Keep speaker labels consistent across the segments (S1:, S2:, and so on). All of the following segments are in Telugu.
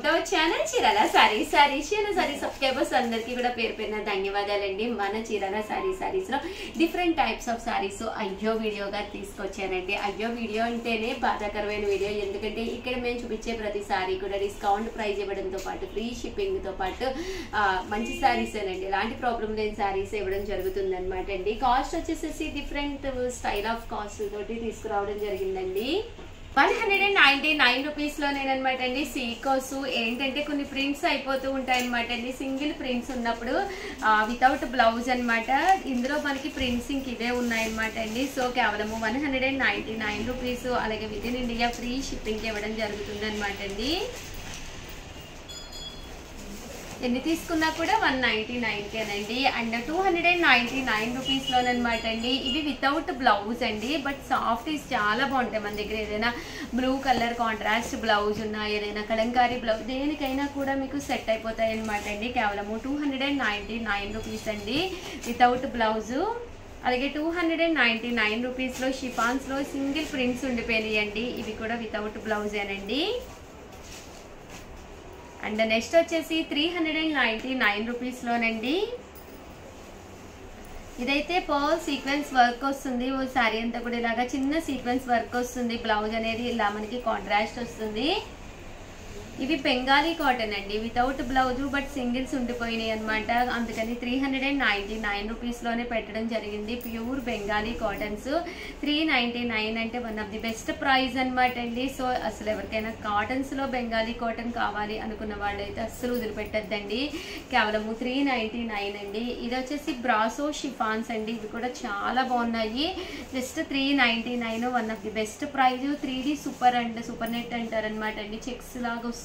S1: To our channel Chirala saris. Chirala saris subscribers అందరికీ కూడా పేరు పేరున ధన్యవాదాలండి. మన చీరాల సారీస్ లో డిఫరెంట్ టైప్స్ ఆఫ్ సారీస్ అయ్యో వీడియోగా తీసుకొచ్చానండి. అయ్యో వీడియో అంటేనే బాధాకరమైన వీడియో, ఎందుకంటే ఇక్కడ మేము చూపించే ప్రతి సారీ కూడా డిస్కౌంట్ ప్రైస్ ఇవ్వడంతో పాటు ఫ్రీ షిప్పింగ్ తో పాటు మంచి సారీస్ ఏనండి, ఎలాంటి ప్రాబ్లం లేని సారీస్ ఇవ్వడం జరుగుతుంది అనమాట అండి. కాస్ట్ వచ్చేసేసి డిఫరెంట్ స్టైల్ ఆఫ్ కాస్ట్ తోటి తీసుకురావడం జరిగిందండి. 199 రూపీస్ లోనేనమాట అండి. సీకోస్ ఏంటంటే కొన్ని ప్రింట్స్ అయిపోతూ ఉంటాయి అనమాట అండి. సింగిల్ ప్రింట్స్ ఉన్నప్పుడు వితౌట్ బ్లౌజ్ అనమాట. ఇందులో మనకి ప్రింట్స్ ఇంక ఇవే ఉన్నాయన్నమాట అండి. సో కేవలము 199 రూపీస్, అలాగే with in India free shipping ఇవ్వడం జరుగుతుంది అనమాట అండి. ఎన్ని తీసుకున్నా కూడా 199కేనండి. అండ్ 299 రూపీస్ లోనమాట అండి. ఇవి వితౌట్ బ్లౌజ్ అండి, బట్ సాఫ్టీస్ చాలా బాగుంటాయి. మన దగ్గర ఏదైనా బ్లూ కలర్ కాంట్రాస్ట్ బ్లౌజ్ ఉన్నా, ఏదైనా కలంకారీ బ్లౌజ్, దేనికైనా కూడా మీకు సెట్ అయిపోతాయి అనమాట అండి. కేవలము 299 రూపీస్ అండి వితౌట్ బ్లౌజు. అలాగే 299 రూపీస్ లో షిఫాన్స్ లో సింగిల్ ప్రింట్స్ ఉండిపోయినాయి అండి. ఇవి కూడా వితౌట్ బ్లౌజేనండి. అండ్ నెక్స్ట్ వచ్చేసి 399 రూపీస్ లోనండి. ఇదైతే పర్ల్ సీక్వెన్స్ వర్క్ వస్తుంది. ఓ సారీ అంతా కూడా ఇలాగా చిన్న సీక్వెన్స్ వర్క్ వస్తుంది. బ్లౌజ్ అనేది ఇలా మనకి కాంట్రాస్ట్ వస్తుంది. ఇవి బెంగాలీ కాటన్ అండి, వితౌట్ బ్లౌజ్ బట్ సింగిల్స్ ఉండిపోయినాయి అనమాట. అందుకని 399 రూపీస్ లోనే పెట్టడం జరిగింది. ప్యూర్ బెంగాలీ కాటన్స్ 399 అంటే one of the best price అనమాట అండి. సో అసలు ఎవరికైనా కాటన్స్ లో బెంగాలీ కాటన్ కావాలి అనుకున్న వాళ్ళైతే అస్సలు వదిలిపెట్టద్దండి. కేవలము 399 అండి. ఇది వచ్చేసి బ్రాసో షిఫాన్స్ అండి. ఇవి కూడా చాలా బాగున్నాయి. Just 399, one of the best price. 3D super and super net అంటారనమాట అండి. చెక్స్ లాగా వస్తుంది.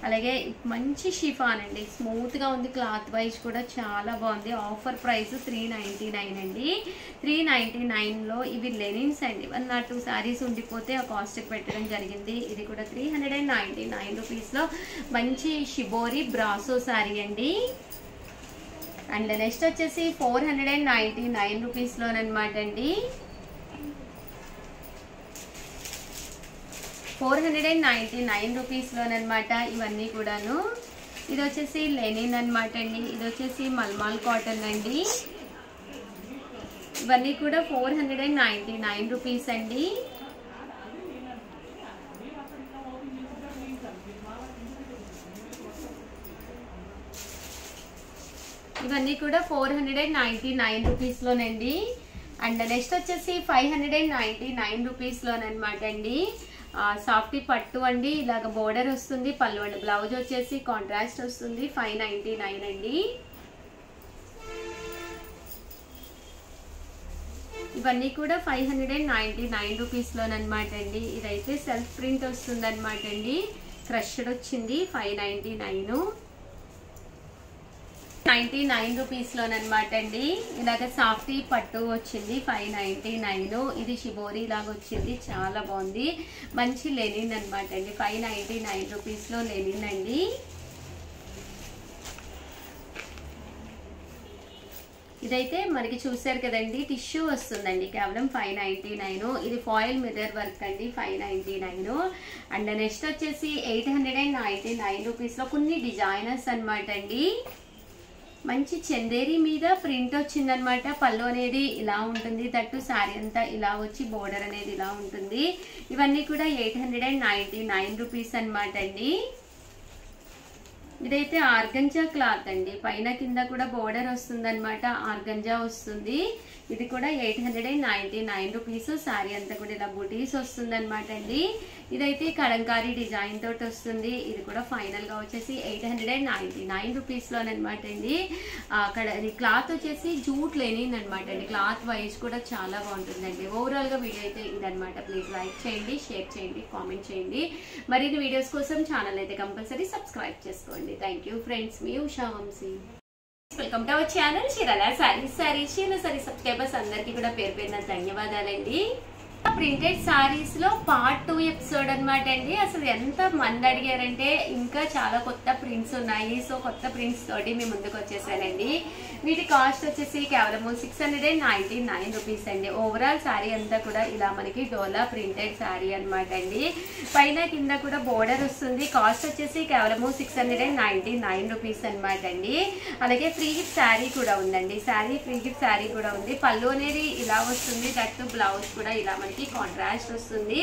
S1: అలాగే మంచి షిఫాన్ అండి, స్మూత్ గా ఉంది. క్లాత్ వైజ్ కూడా చాలా బాగుంది. ఆఫర్ ప్రైస్ 399 అండి. 399 లో ఇవి లెనిన్స్ అండి. 1 or 2 సారీస్ ఉండిపోతే ఆ కాస్ట్ పెట్టడం జరిగింది. ఇది కూడా 399 రూపీస్ లో మంచి షిబోరి బ్రాసో సారీ అండి. అండ్ నెక్స్ట్ వచ్చేసి 499 రూపీస్ లోనమాట అండి. 499 రూపీస్ లోనమాట ఇవన్నీ కూడాను. ఇది వచ్చేసి లెనిన్ అనమాట అండి. ఇది వచ్చేసి మల్మాల్ కాటన్ అండి. ఇవన్నీ కూడా 499 రూపీస్ అండి. ఇవన్నీ కూడా 499 రూపీస్ లోనండి. అండ్ నెక్స్ట్ వచ్చేసి 599 రూపీస్ లోనమాట అండి. సాఫ్టీ పట్టు అండి. ఇలాగ బోర్డర్ వస్తుంది, పళ్ళు అండి. బ్లౌజ్ వచ్చేసి కాంట్రాస్ట్ వస్తుంది. 599 అండి. ఇవన్నీ కూడా 599 రూపీస్ లోనమాట అండి. ఇదైతే సెల్ఫ్ ప్రింట్ వస్తుంది అనమాట అండి. క్రష్డ్ వచ్చింది. 599 రూపీస్ లోనమాట అండి. ఇలాగ సాఫ్టీ పట్టు వచ్చింది. 599. ఇది షిబోరి లాగా వచ్చింది, చాలా బాగుంది. మంచి లెనిన్ అనమాట అండి. 599 రూపీస్ లో లెనిన్ అండి. ఇదైతే మనకి చూసారు కదండి, టిష్యూ వస్తుందండి. కేవలం 599. ఇది ఫాయిల్ మిర్రర్ వర్క్ అండి. 599. అండ్ నెక్స్ట్ వచ్చేసి 899 రూపీస్ లో కొన్ని డిజైనర్స్ అనమాట అండి. మంచి చందేరి మీద ప్రింట్ వచ్చిందనమాట. పళ్ళు అనేది ఇలా ఉంటుంది, తట్టు శారీ అంతా ఇలా వచ్చి బోర్డర్ అనేది ఇలా ఉంటుంది. ఇవన్నీ కూడా 899 రూపీస్ అనమాట అండి. ఇదైతే ఆర్గంజా క్లాత్ అండి. పైన కింద కూడా బోర్డర్ వస్తుంది అనమాట, ఆర్గంజా వస్తుంది. ఇది కూడా 899 రూపీస్. శారీ అంతా కూడా ఇలా బుటీస్ వస్తుంది అనమాట అండి. ఇదైతే కలంకారీ డిజైన్ తోటి వస్తుంది. ఇది కూడా ఫైనల్ గా వచ్చేసి 899 రూపీస్ లోనమాట అండి. అక్కడ క్లాత్ వచ్చేసి జూట్ లెనిన్ అనమాట అండి. క్లాత్ వైజ్ కూడా చాలా బాగుంటుందండి. ఓవరాల్ గా వీడియో అయితే ఇదనమాట. ప్లీజ్ లైక్ చేయండి, షేర్ చేయండి, కామెంట్ చేయండి. మరిన్ని వీడియోస్ కోసం ఛానల్ అయితే కంపల్సరీ సబ్స్క్రైబ్ చేసుకోండి. థ్యాంక్ యూ ఫ్రెండ్స్, మీ Usha Vamsi. Welcome to our channel Chirala saris. Chirala sari subscribers అందరికీ కూడా పేరు పేరున ధన్యవాదాలండి. ప్రింటెడ్ సారీస్ లో పార్ట్ 2 ఎపిసోడ్ అనమాట అండి. అసలు ఎంత మంది అడిగారంటే ఇంకా చాలా కొత్త ప్రింట్స్ ఉన్నాయి. సో కొత్త ప్రింట్స్ తోటి మీ ముందుకు వచ్చేసానండి. వీటి కాస్ట్ వచ్చేసి కేవలం 699 రూపీస్ అండి. ఓవరాల్ సారీ అంతా కూడా ఇలా మనకి డోలా ప్రింటెడ్ సారీ అనమాట అండి. పైన కింద కూడా బోర్డర్ వస్తుంది. కాస్ట్ వచ్చేసి కేవలం 699 రూపీస్ అనమాట అండి. అలాగే ఫ్రీ గిఫ్ట్ శారీ కూడా ఉందండి. శారీ ఫ్రీ గిఫ్ట్ శారీ కూడా ఉంది. పళ్ళు అనేది ఇలా వస్తుంది. దట్ బ్లౌజ్ కూడా ఇలా మనకి కాంట్రాస్ట్ వస్తుంది.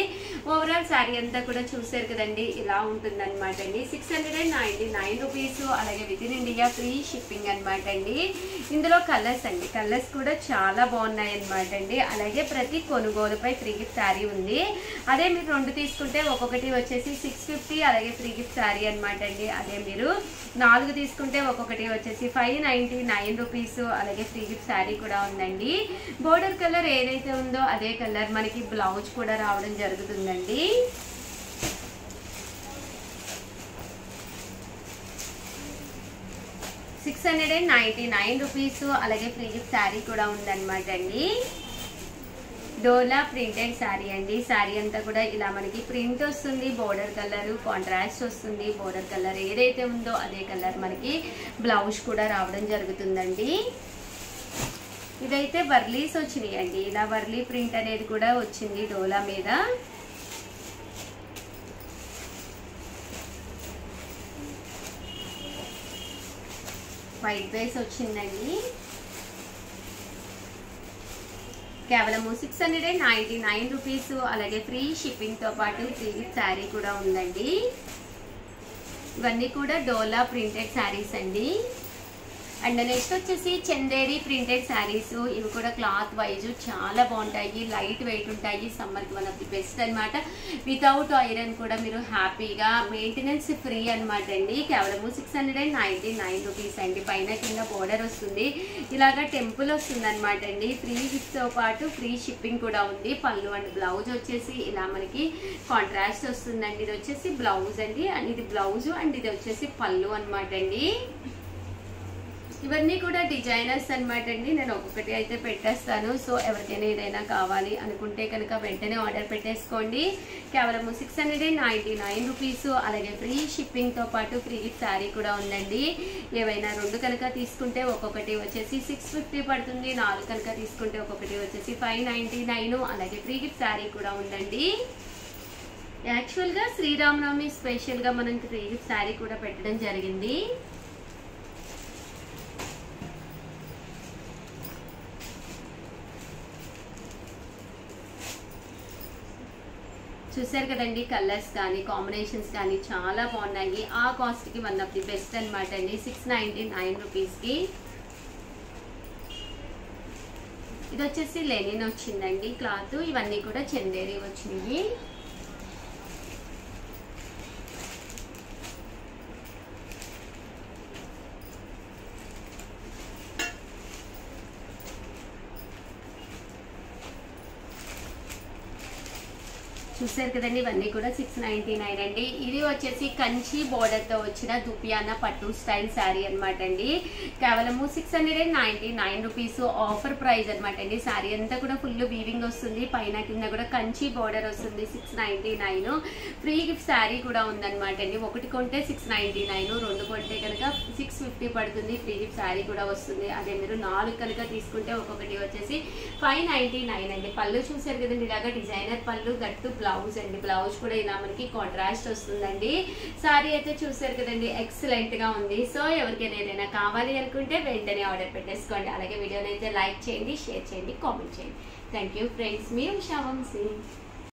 S1: ఓవరాల్ శారీ అంతా కూడా చూసారు కదండి, ఇలా ఉంటుంది అనమాట అండి. 699 రూపీస్. అలాగే with in India free shipping అనమాట అండి. ఇందులో కలర్స్ అండి, కలర్స్ కూడా చాలా బాగున్నాయి అనమాట అండి. అలాగే ప్రతి కొనుగోలుపై ఫ్రీ గిఫ్ట్ శారీ ఉంది. అదే మీరు 2 తీసుకుంటే ఒక్కొక్కటి వచ్చేసి 650 అలాగే ఫ్రీ గిఫ్ట్ శారీ అనమాట అండి. అదే మీరు 4 తీసుకుంటే ఒక్కొక్కటి వచ్చేసి 599 రూపీస్. అలాగే ఫ్రీ గిఫ్ట్ శారీ కూడా ఉందండి. బోర్డర్ కలర్ ఏదైతే ఉందో అదే కలర్ మనకి బ్లౌజ్ కూడా రావడం జరుగుతుందండి. ₹699 అలాగే ఫ్రీ గిఫ్ట్ శారీ కూడా ఉందన్నమాట అండి. డోలా ప్రింటెడ్ శారీ అండి. శారీ అంతా కూడా ఇలా మనకి ప్రింట్ వస్తుంది. బోర్డర్ కలర్ కాంట్రాస్ట్ వస్తుంది. బోర్డర్ కలర్ ఏదైతే ఉందో అదే కలర్ మనకి బ్లౌజ్ కూడా రావడం జరుగుతుందండి. ఇదైతే వర్లీస్ వచ్చినాయి అండి. ఇలా వర్లీ ప్రింట్ అనేది కూడా వచ్చింది డోలా మీద. వైట్ బేస్ వచ్చిందండి. కేవలం 699 రూపీస్. అలాగే ఫ్రీ షిప్పింగ్ తో పాటు ఫ్రీ గిఫ్ట్ శారీ కూడా ఉందండి. ఇవన్నీ కూడా డోలా ప్రింటెడ్ శారీస్ అండి. అండ్ నెక్స్ట్ వచ్చేసి చందేరి ప్రింటెడ్ శారీస్. ఇవి కూడా క్లాత్ వైజ్ చాలా బాగుంటాయి. లైట్ వెయిట్ ఉంటాయి. సమ్మర్కి వన్ ఆఫ్ ది బెస్ట్ అనమాట. వితౌట్ ఐరన్ కూడా మీరు హ్యాపీగా మెయింటెనెన్స్ ఫ్రీ అనమాట అండి. కేవలం 699 రూపీస్ అండి. పైన కింద బోర్డర్ వస్తుంది. ఇలాగా టెంపుల్ వస్తుంది అనమాట అండి. ఫ్రీ గిఫ్ట్తో పాటు ఫ్రీ షిప్పింగ్ కూడా ఉంది. పళ్ళు అండ్ బ్లౌజ్ వచ్చేసి ఇలా మనకి కాంట్రాస్ట్ వస్తుందండి. ఇది వచ్చేసి బ్లౌజ్ అండి. అండ్ ఇది బ్లౌజ్ అండ్ ఇది వచ్చేసి పళ్ళు అనమాట అండి. ఇవన్నీ కూడా డిజైనర్స్ అనమాట అండి. నేను ఒక్కొక్కటి అయితే పెట్టేస్తాను. సో ఎవరికైనా ఏదైనా కావాలి అనుకుంటే కనుక వెంటనే ఆర్డర్ పెట్టేసుకోండి. కేవలం 699 రూపీస్. అలాగే ఫ్రీ షిప్పింగ్ తో పాటు ఫ్రీ గిఫ్ట్ శారీ కూడా ఉందండి. ఏవైనా 2 కనుక తీసుకుంటే ఒక్కొక్కటి వచ్చేసి 650 పడుతుంది. 4 కనుక తీసుకుంటే ఒక్కొక్కటి వచ్చేసి 599. అలాగే ఫ్రీ గిఫ్ట్ శారీ కూడా ఉందండి. యాక్చువల్గా శ్రీరామనవమి స్పెషల్గా మనం ఫ్రీ గిఫ్ట్ శారీ కూడా పెట్టడం జరిగింది. చూసారు కదండి, కలర్స్ కానీ కాంబినేషన్స్ కానీ చాలా బాగున్నాయి. ఆ కాస్ట్కి వన్ ఆఫ్ ది బెస్ట్ అనమాట అండి. 699 రూపీస్కి. ఇది వచ్చేసి లెనిన్ వచ్చిందండి క్లాత్. ఇవన్నీ కూడా చందేరి వచ్చినాయి. చూసారు కదండి, ఇవన్నీ కూడా 699 అండి. ఇది వచ్చేసి కంచి బోర్డర్ తో వచ్చిన దుపియానా పట్టు స్టైల్ శారీ అనమాట అండి. కేవలం 699 రూపీస్ ఆఫర్ ప్రైస్ అనమాట అండి. శారీ అంతా కూడా ఫుల్ వీవింగ్ వస్తుంది. పైన కింద కూడా కంచి బోర్డర్ వస్తుంది. 699. ఫ్రీ గిఫ్ట్ శారీ కూడా ఉందన్నమాట అండి. ఒకటి కొంటే 699, 2 కొంటే కనుక 650 పడుతుంది. ఫ్రీ గిఫ్ట్ శారీ కూడా వస్తుంది. అదే మీరు 4 కనుక తీసుకుంటే ఒక్కొక్కటి వచ్చేసి 599 అండి. పళ్ళు చూసారు కదండి, ఇలాగా డిజైనర్ పళ్ళు, గట్టు బ్లౌజ్ అండి. బ్లౌజ్ కూడా ఇలా మనకి కాంట్రాస్ట్ వస్తుందండి. సారీ అయితే చూసారు కదండి, ఎక్సలెంట్ గా ఉంది. సో ఎవరికైనా ఏదైనా కావాలి అనుకుంటే వెంటనే ఆర్డర్ పెట్టేసుకోండి. అలాగే వీడియోని అయితే లైక్ చేయండి, షేర్ చేయండి, కామెంట్ చేయండి. Thank you friends. మీ ఉషా వంశీ.